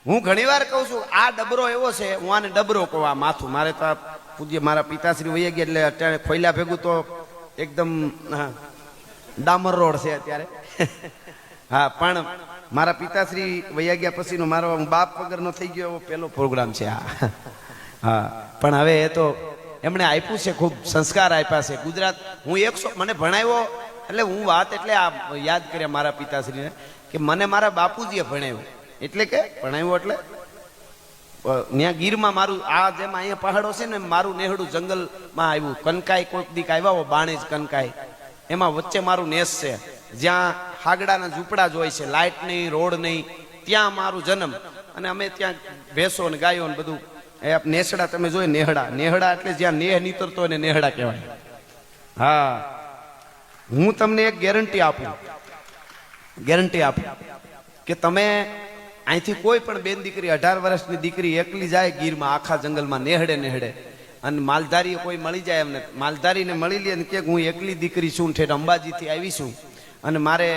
હું ઘણી વાર કહું છું આ ડબરો એવો છે, હું આને ડબરો કહું. આ માથું મારે તો પૂજ્ય મારા પિતાશ્રી વહી ગયા એટલે અત્યારે ખોયલા ભેગું તો એકદમ ડામર રોડ છે અત્યારે. હા, પણ મારા પિતાશ્રી વહી ગયા પછીનો મારો હું બાપ વગરનો થઈ ગયો એવો પહેલો પ્રોગ્રામ છે આ. હા, પણ હવે એ તો એમણે આપ્યું છે, ખૂબ સંસ્કાર આપ્યા છે. ગુજરાત હું 100 મને ભણાવ્યો એટલે હું વાત એટલે આ યાદ કર્યા મારા પિતાશ્રીને કે મને મારા બાપુજીએ ભણાવ્યો. એટલે કે ભણાવ્યો એટલે ત્યાં ગીરમાં મારું આ જેમ અહીંયા પહાડો છે ને મારું નેહડું જંગલમાં આવ્યું. કનકાઈ કોઈક દીક આવ્યા બાણેજ કનકાઈ, એમાં વચ્ચે મારું નેસ છે જ્યાં હાગડાના ઝૂંપડા જ હોય છે, લાઇટ નહીં, રોડ નહીં, ત્યાં મારું જન્મ. અને અમે ત્યાં ભેંસો ને ગાયો ને બધું નેસડા તમે જોયે નેહડા. નેહડા એટલે જ્યાં નેહ નીતરતો હોય ને નેહડા કહેવાય. હા, હું તમને એક ગેરંટી આપું કે તમે અહીંથી કોઈ પણ બેન દીકરી 18 વર્ષની દીકરી એકલી જાય ગીરમાં આખા જંગલમાં નેહડે અને માલધારી કોઈ મળી જાય એમને, માલધારીને મળી લે ને કે હું એકલી દીકરી છું, ઠેઠ અંબાજીથી આવી છું અને મારે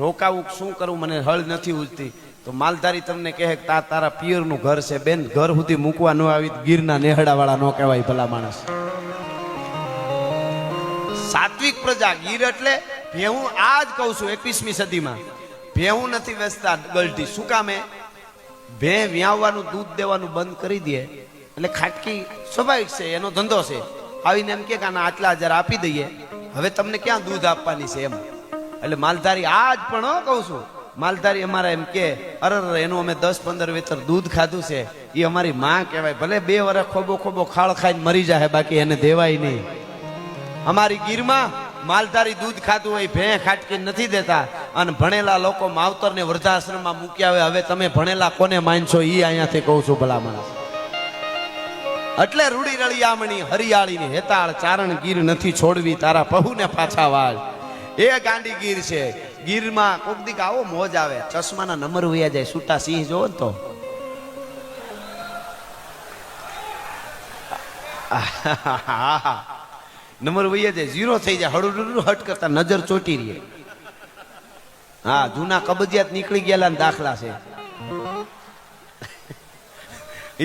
રોકાવું, શું કરું, મને હળ નથી ઉજતી, તો માલધારી તમને કહે કે તારા પિયરનું ઘર છે બેન, ઘર સુધી મૂકવા ન આવી ગીરના નેહડા વાળા ન કહેવાય ભલા માણસ. સાત્વિક પ્રજા ગીર એટલે ભેહું. આ જ કહું છું 21મી સદીમાં ભેહું નથી વેચતા ગલટી. શું કામે? ભે વ્યાવવાનું દૂધ દેવાનું બંધ કરી દે એટલે ખાટકી સ્વાભાવિક છે, એનો ધંધો છે. આવીને એમ કે આના આટલા હજાર આપી દઈએ, હવે તમને ક્યાં દૂધ આપવાની છે એમ. એટલે માલધારી આજ પણ કહું છું, માલધારી અમારા એમ કે અરે એનું અમે 10-15 વેતર દૂધ ખાધું છે, એ અમારી માં કહેવાય. ભલે 2 વર્ષ ખોબો ખાળ ખાઈને મરી જાય, બાકી એને દેવાય નહીં. અમારી ગીરમાં માલધારી દૂધ ખાતું હોય, ભે ખાટકી નથી દેતા. અને ભણેલા લોકો માવતર ને વૃદ્ધાશ્રમમાં મૂક્યા હોય. હવે તમે ભણેલા કોને માનશો એ અહીંયાથી કહું છું ભલા માણસ. એટલે રૂડી રળિયામણી હરિયાળીની હેતાળ ચારણ ગીર નથી છોડવી તારા પહુને પાછા વાળ. એ ગાંડી ગીર છે. ગીરમાં કોક દીક આવો મોજ આવે, ચશ્માના નંબર વયા જાય, છૂટા સિંહ જોવો ને તો નંબર વયા જાય, 0 થઈ જાય, હળું હટ કરતા નજર ચોટી રહી. હા, જૂના કબજિયાત નીકળી ગયેલા દાખલા છે.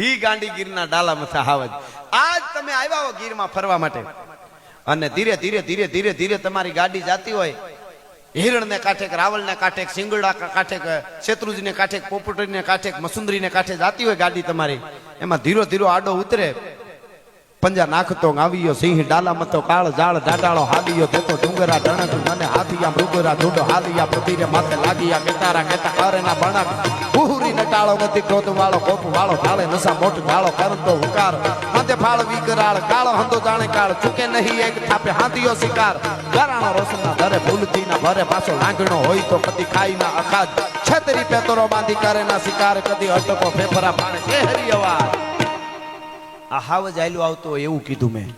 ઈ ગાંડી ગીરના ડાલા મથા હાવજ. આજ તમે આવ્યા હો ગીરમાં ફરવા માટે અને ધીરે ધીરે તમારી ગાડી જાતી હોય હિરણ ને કાંઠે, રાવલ ને કાંઠે, સિંગડા કાંઠે, શેત્રુંજી ને કાંઠે, પોપટરી ને કાંઠે, મસુંદરી ને કાંઠે જાતી હોય ગાડી તમારી, એમાં ધીરો આડો ઉતરે, પંજા નાખતો આવ્યો સિંહ ડાલા મતો કાળ જાળ ઢાડાળો હાલિયો દેતો ડુંગરા ડણક મને હાથિયા મૃગરા ધૂડો હાલિયા પ્રતિરે માથે લાગિયા કેતારા કેતા કારેના બણક ઉહુરી નટાળો મતી ક્રોધ વાળો કોપ વાળો ઢાળે નસા મોટ ઢાળો કરતો હુકાર માથે ફાળ વિકરાળ કાળો હંધો જાણે કાળ ચૂકે નહીં એક થાપે હાથિયો શિકાર ગરાણો રોશના ધરે ભૂલથી ના ભરે પાછો લાંગણો હોય તો કદી ખાઈ ના અખાજ છતરી પેતરો બાંધી કરે ના શિકાર કદી અટકો ફેફરા પાણે કેહરી અવાજ. આ હાવ જ આયલું આવતો હોય એવું કીધું મેં.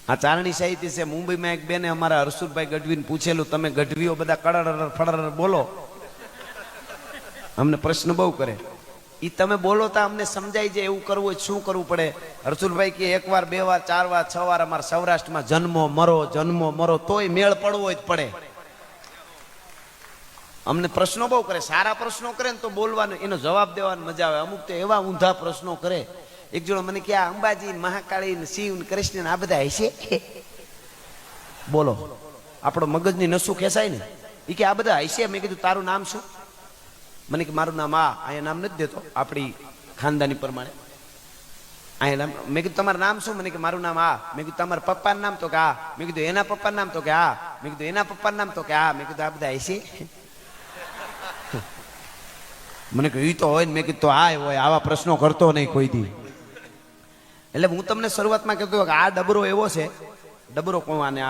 આ ચારણી સાહિત્ય છે. મુંબઈમાં એક બેને અમારા હરસુરભાઈ ગઢવીને પૂછેલું, તમે ગઢવીઓ બધા કડર ફડર બોલો, અમને પ્રશ્ન બહુ કરે. ઈ તમે બોલો તો અમને સમજાય જાય એવું કરવું હોય શું કરવું પડે? હરસુરભાઈ કે 1 વાર 2 વાર 4 વાર 6 વાર અમારા સૌરાષ્ટ્રમાં જન્મો મરો તોય મેળ પડવો જ પડે. અમને પ્રશ્નો બહુ કરે. સારા પ્રશ્નો કરે ને તો બોલવાનો, એનો જવાબ દેવાનો મજા આવે. અમુક તો એવા ઊંધા પ્રશ્નો કરે. એક જોડો મને કે અંબાજી મહાકાળી શિવ કૃષ્ણ આ બધા હશે બોલો, આપણો મગજની નસું ખેંચાય ને. એ કે આ બધા હશે. મેં કીધું તારું નામ શું? મને કે મારું નામ આ. અહીંયા નામ નથી દેતો આપણી ખાનદાની પ્રમાણે. અહીંયા નામ. મેં કીધું તમારું નામ શું? મને કે મારું નામ આ. મેં કીધું તમારા પપ્પાનું નામ? તો કે આ. મેં કીધું એના પપ્પાનું નામ? તો કે આ. મેં કીધું એના પપ્પાનું નામ? તો કે આ. મેં કીધું આ બધા હશે. મને કહ્યું તો હોય ને. મેં કીધું આ હોય, આવા પ્રશ્નો કરતો નહીં કોઈ દી. એટલે હું તમને શરૂઆતમાં કહેતો કે આ ડબરો એવો છે, ડબરો કોવાને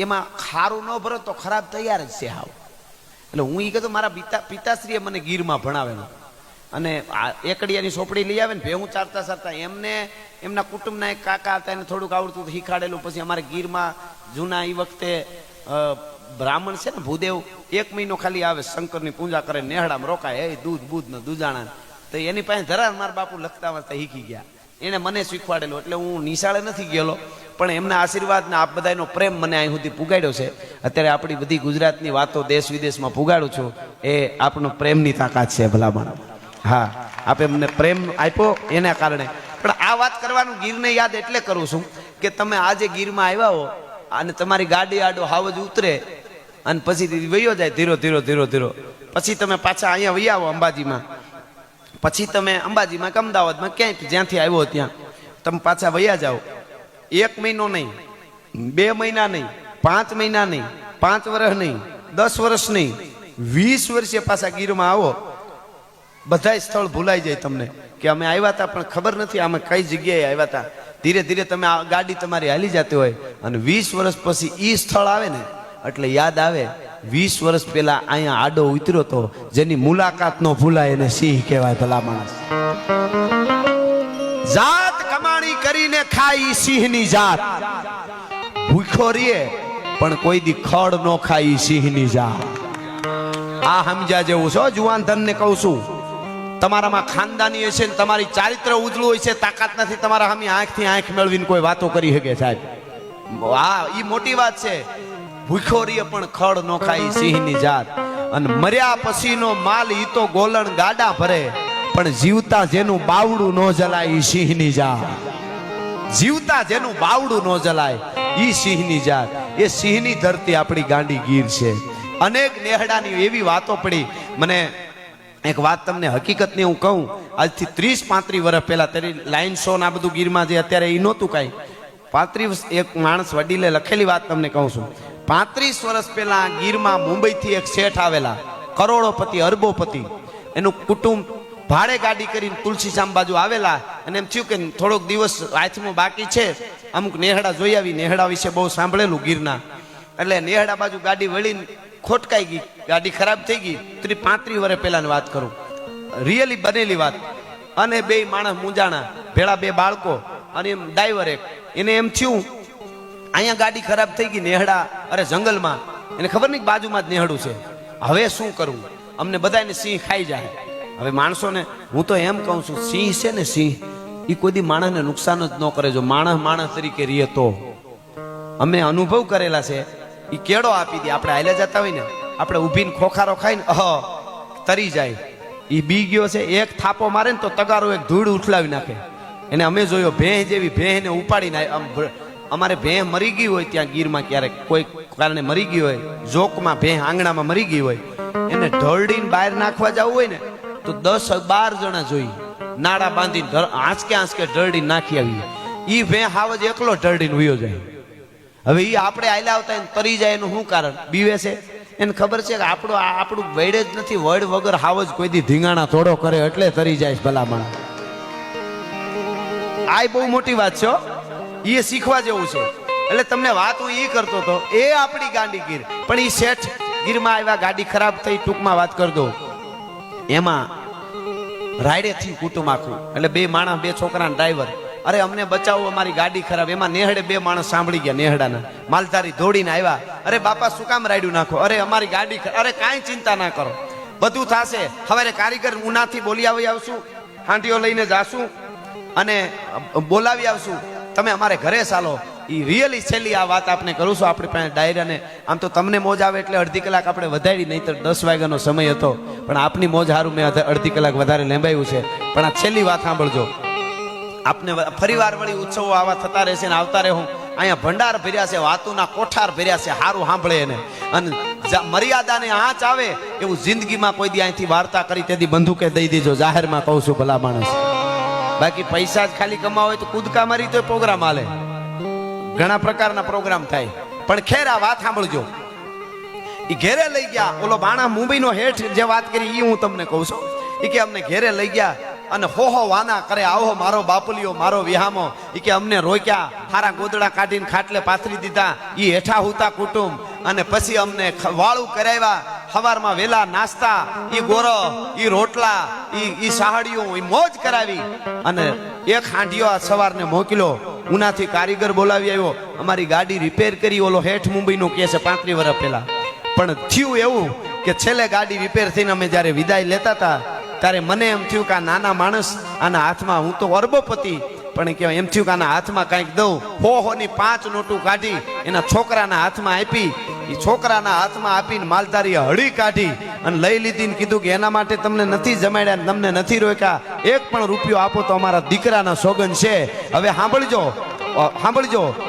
એમાં ખારું ન ભરો તો ખરાબ તૈયાર જ છે હાવ. એટલે હું એ કહેતો મારા પિતાશ્રીએ મને ગીરમાં ભણાવેલો અને એકડિયાની સોપડી લઈ આવે ને ભેહું ચારતા એમને એમના કુટુંબના એક કાકા હતા, એને થોડુંક આવડતું શીખાડેલું. પછી અમારે ગીરમાં જૂના એ વખતે બ્રાહ્મણ છે ને ભૂદેવ, 1 મહિનો ખાલી આવે, શંકરની પૂજા કરે, નેહડામાં રોકાય, એ દૂધ બૂધ ને દૂજાણા. તો એની પાસે ધરાર મારા બાપુ લખતા વાંચતા શીખી ગયા. એને મને શીખવાડેલું. એટલે હું નિશાળે નથી ગયેલો, પણ એમના આશીર્વાદ ને આપ બધાનો પ્રેમ મને અહીં સુધી પુગાડ્યો છે. અત્યારે આપણી બધી ગુજરાતની વાતો દેશ વિદેશમાં પુગાડું છું. એ આપણો પ્રેમની તાકાત છે ભલામણ. હા, આપે મને પ્રેમ આપ્યો એના કારણે. પણ આ વાત કરવાનું ગીરને યાદ એટલે કરું છું કે તમે આજે ગીરમાં આવ્યા હો અને તમારી ગાડી આડો હાવજ ઉતરે અને પછી વયો જાય ધીરો ધીરો ધીરો ધીરો, પછી તમે પાછા અહીંયા વહી આવો અંબાજીમાં, પછી તમે અંબાજીમાં કે અમદાવાદમાં ક્યાંય જ્યાંથી આવ્યો ત્યાં તમે પાછા વયા જાઓ. 1 મહિનો નહીં, 2 મહિના નહીં, 5 મહિના નહીં, 5 વર્ષ નહીં, 10 વર્ષ નહીં, 20 વર્ષે પાછા ગીરમાં આવો, બધા સ્થળ ભૂલાઈ જાય તમને કે અમે આવ્યા હતા પણ ખબર નથી અમે કઈ જગ્યાએ આવ્યા હતા. ધીરે ધીરે તમે આ ગાડી તમારી હાલી જતી હોય અને 20 વર્ષ પછી ઈ સ્થળ આવે ને એટલે યાદ આવે 20 વર્ષ પહેલા અહીંયા આડો ઉતર્યો તો જેની મુલાકાત નો ભૂલાય એને સિંહ કહેવાય. ભલા માણસ જાત કમાણી કરીને ખાઈ સિંહની જાત, ભૂખો રીએ પણ કોઈ દી ખડ નો ખાઈ સિંહની જાત. આ સમજ્યા જેવું છો. જુવાન ધન ને કહું છું, તમારામાં ખાનદાની હશે ને તમારી ચારિત્ર ઉજળું હોય છે, તાકાત નથી તમારા સામે આંખથી આંખ મેળવીને કોઈ વાતો કરી શકે સાહેબ. હા, ઈ મોટી વાત છે. ભૂખો રીએ પણ ખડ નો ખાઈ સિંહની જાત. અને મર્યા પછીનો માલ ઈ તો ગોલણ ગાડા ભરે, પણ જીવતા જેનું બાવડું નો જલાય ઈ સિંહની જાત. જીવતા જેનું બાવડું નો જલાય ઈ સિંહની જાત. એ સિંહની ધરતી આપણી ગાંડી ગીર છે. અનેક નેહડાની એવી વાતો પડી. મને એક વાત તમને હકીકતની હું કહું, આજથી 30-35 વર્ષ પહેલા તેરી લાઈન શો ના બધું ગીરમાં જે અત્યારે એ નહોતું કાંઈ. 35 એક માણસ વડીલે લખેલી વાત તમને કહું છું. 35 વર્ષ પહેલા ગીરમાં મુંબઈથી એક શેઠ આવેલા, કરોડોપતિ અરબોપતિ. એનું કુટુંબ ભાડે ગાડી કરીને તુલસીશામ બાજુ આવેલા અને એમ થયું કે થોડોક દિવસ હાથમાં બાકી છે, અમુક નેહડા જોઈ આવી. નેહડા વિશે બહુ સાંભળેલું ગીરના, એટલે નેહડા બાજુ ગાડી વળીને ખોટકાઈ ગઈ, ગાડી ખરાબ થઈ ગઈ. 35 વર્ષ પહેલાની વાત કરું, રિયલી બનેલી વાત. અને 2 માણસ મૂંઝાણા, ભેળા 2 બાળકો અને એમ ડ્રાઈવર એક. એને એમ થયું અહીંયા ગાડી ખરાબ થઈ ગઈ, નેહડા અરે જંગલમાં, એને ખબર નહીં બાજુમાં જ નેહડું છે, હવે શું કરવું, અમને બધાને સિંહ ખાઈ જાય. હવે માણસોને હું તો એમ કહું છું, સિંહ છે ને સિંહ, એ કોઈ દી માણસને નુકસાન જ ન કરે જો માણસ તરીકે રહીએ તો. અમે અનુભવ કરેલા છે. એ કેળો આપી દે, આપણે હાલ્યા જતા હોય ને, આપણે ઊભીને ખોખારો ખાઈને તરી જાય. એ બી ગયો છે, એક થાપો મારે ને તો તગારો એક ધૂળ ઉઠલાવી નાખે. એને અમે જોયો, ભેંસ જેવી ભેંસને ઉપાડીને અમારે ભેંસ મરી ગઈ હોય ત્યાં ગીરમાં, ક્યારેક કોઈ કારણે મરી ગઈ હોય, જોકમાં ભેંસ આંગણામાં મરી ગઈ હોય, એને ઢળડીને બહાર નાખવા જવું હોય ને તો 10-12 જણા જોઈ, નાડા બાંધીને આંચકે ઢળડીને નાખી આવી. ઈ ભેંસ હાવ જ એકલો ઢળડીને વયો જાય. હવે ઈ આપણે આયલા આવતા તરી જાય એનું શું કારણ? બીવે છે. એને ખબર છે કે આપણું વડ જ નથી, વડ વગર હાવ જ કોઈ દી ધીંગાણા થોડો કરે એટલે તરી જાય ભલામણ. આ બહુ મોટી વાત છે, એ શીખવા જેવું છે. એટલે તમને વાત હું એ કરતો હતો, એ આપણી ગાંડી ગીર. પણ એ શેઠ ગીરમાં આવ્યા, ગાડી ખરાબ થઈ, ટૂંકમાં વાત કરી દો. એમાં રાયડે થી કુટુંબ આખું, એટલે 2 માણસ 2 છોકરા ડ્રાઈવર. અરે અમને બચાવો, અમારી ગાડી ખરાબ. એમાં નેહડે 2 માણસ સાંભળી ગયા, નેહડાના માલધારી દોડીને આવ્યા. અરે બાપા શું કામ રાયડું નાખો? અરે અમારી ગાડી, અરે કાંઈ ચિંતા ના કરો, બધું થશે. હવે કારીગર ઉનાથી બોલી આવી આવશું, હાંડીઓ લઈને જાશું અને બોલાવી આવશું, તમે અમારે ઘરે ચાલો. એ રિયલી છેલ્લી આ વાત આપણે કરું છું. આપણી પાસે ડાયરાને આમ તો તમને મોજ આવે એટલે અડધી કલાક આપણે વધારી, નહીં તો 10 વાગ્યાનો સમય હતો, પણ આપની મોજ હારું મેં અડધી કલાક વધારે લેંબાયું છે. પણ આ છેલ્લી વાત સાંભળજો. આપને ફરીવાર વળી ઉત્સવો આવા થતા રહેશે ને આવતા રહે. હું અહીંયા ભંડાર ભર્યા છે, વાતુના કોઠાર ભર્યા છે, હારું સાંભળે એને. અને મર્યાદાને આંચ આવે એવું જિંદગીમાં કોઈ દી અહીંથી વાર્તા કરી તેથી બંદૂકે દઈ દેજો, જાહેરમાં કહું છું ભલા માણસ. બાકી પૈસા જ ખાલી કમાવા હોય તો કૂદકા મારી તો પ્રોગ્રામ હાલે, ઘણા પ્રકારના પ્રોગ્રામ થાય. પણ ખેર આ વાત સાંભળજો. એ ઘેરે લઈ ગયા, ઓલો બાણા મુંબઈનો હેઠ જે વાત કરી એ હું તમને કહું છું. એ કે અમને ઘેરે લઈ ગયા અને હો વાના કરે, આવો મારો બાપુલિયો, મારો વિહામો. એ કે અમને રોક્યા, હારા ગોદડા કાઢીને ખાટલે પાથરી દીધા, એ હેઠા હુતા કુટુંબ. અને પછી અમને વાળું કરાવ્યા, સવારમાં વેલા નાસ્તા, એ ગોરો, એ રોટલા, એ સાહડીઓ, એ મોજ કરાવી. અને એક હાંડિયો સવારને મોકલ્યો, ઉનાથી કારીગર બોલાવી આવ્યો, અમારી ગાડી રિપેર કરી. ઓલો હેઠ મુંબઈનું કે છે 35 વર્ષ પહેલા. પણ થયું એવું કે છેલ્લે ગાડી રિપેર થઈને અમે જ્યારે વિદાય લેતા હતા ત્યારે મને એમ થયું કે આ નાના માણસ આના હાથમાં, હું તો અરબોપતિ, પણ એ કહેવાય એમ થયું કે આના હાથમાં કંઈક દઉં. હોની 5 નોટું કાઢી એના છોકરાના હાથમાં આપી. એ છોકરાના હાથમાં આપીને માલધારીએ હળી કાઢી અને લઈ લીધી ને કીધું કે એના માટે તમને નથી જમાડ્યા ને તમને નથી રોક્યા, એક પણ રૂપિયો આપો તો અમારા દીકરાના સોગન છે. હવે સાંભળજો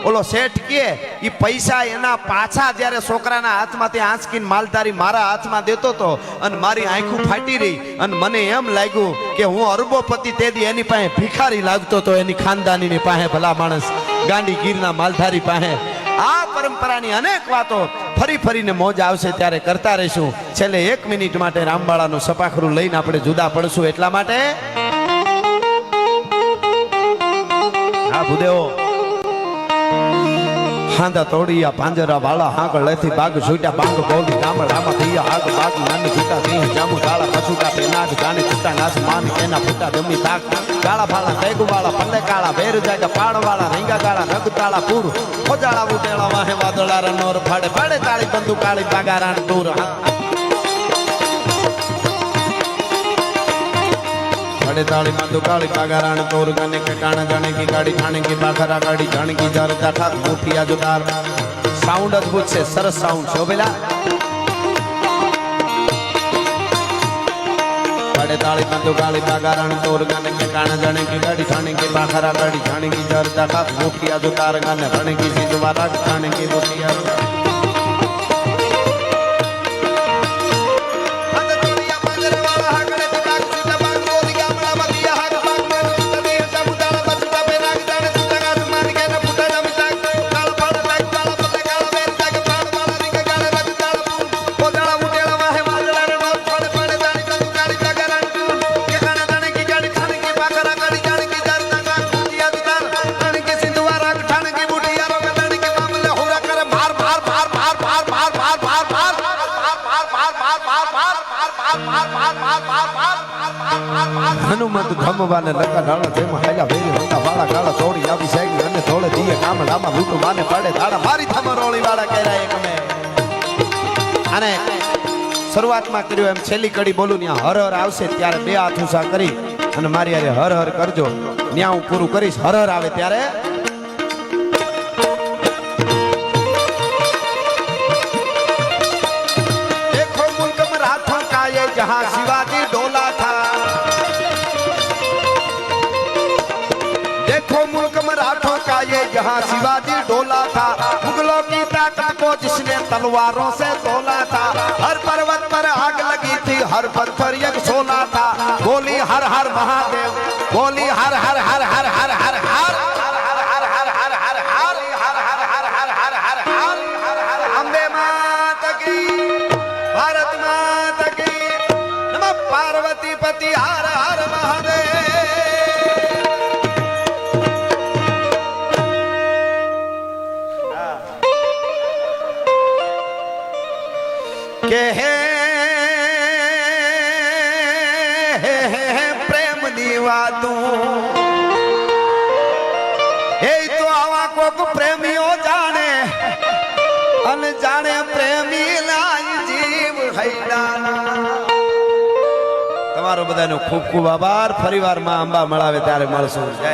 ઓલો શેઠ કે ઈ પૈસા એના પાછા જ્યારે છોકરાના હાથમાંથી આંચકીને માલધારી મારા હાથમાં દેતો હતો અને મારી આંખું ફાટી રહી અને મને એમ લાગ્યું કે હું અરબોપતિ તેદી એની પાસે ભિખારી લાગતો હતો, એની ખાનદાનીની પાસે, ભલા માણસ ગાંડી ગીરના માલધારી પાસે. આ પરંપરાની અનેક વાતો ફરી ફરીને મોજ આવશે ત્યારે કરતા રહીશું. છેલ્લે 1 મિનિટ માટે રામબાળાનું સપાખરું લઈને આપણે જુદા પડશું. એટલા માટે હા ભૂદેવો હાંધા તોડિયા પાંજરા વાળા હાંકળ લેથી બાગ છૂટ્યા બાંગ બોલી ગામડામાં થયા આગ બાગ નાની છૂટા નહીં જામુ ગાળા પછુટા પેનાગ જાને છૂટા નાસ માન કેના ફૂટા જમી તાક ગાળા ફાળા કૈગુ વાળા પલ્લે કાળા બેર જાગા પાડ વાળા રીંગા ગાળા રગતાળા પૂર ખોજાળા ઉટેળા વાહે વાદળા રનોર ફાડે ફાડે તાળી બંદુ કાળી બાગારાણ દૂર बड़े ताली माधु काली पागाराण तोर गने के काना जाने की गाड़ी खाने की बाखरा गाड़ी जाने की जार दाखा मुठिया जुदार. साउंड अद्भुत से सरस साउंड छो बेला. बड़े ताली माधु काली पागाराण तोर गने के काना जाने की गाड़ी खाने की बाखरा गाड़ी जाने की जार दाखा मुठिया जुदार गने रणे की सीधवारा खाने की मुठिया હનુમંત ધમવાને લકા ડાળા જેમાં હાલ્યા વેરી હોતા વાળા કાળા ચોડી આવી સાઈડ અને થોડે દીએ ગામડામાં લૂંટ માને પાડે દાડા મારી થમરોળી વાળા કહેરા એક અમે. અને શરૂઆતમાં કર્યું એમ છેલ્લી કડી બોલું ત્યાં હર હર આવશે ત્યારે 2 હાથ ઊંચા કરી અને મારી હારે હર હર કરજો. ત્યાં હું પૂરું કરીશ. હર હર આવે ત્યારે देखो मुल्क मराठों का ये जहां शिवाजी डोला था, देखो मुल्क मराठों का ये जहां शिवाजी डोला था, मुगलों की ताकत को जिसने तलवारों से तोला था, हर पर्वत पर आग लगी थी हर पत्थर एक सोना था, बोली हर हर महादेव, बोली हर हर हर हर हर हर हर अंबे माता की, भारत माता की, नमः पार्वती पति हर हर महादेव. के प्रेम निवादू ए तो आवा कोक प्रेमियों जाने अन जाने प्रेमी लाई जीव हैडाना. તમારો બધાનો ખૂબ ખૂબ આભાર. ફરીવાર માં અંબા મળાવે ત્યારે મળશું. જય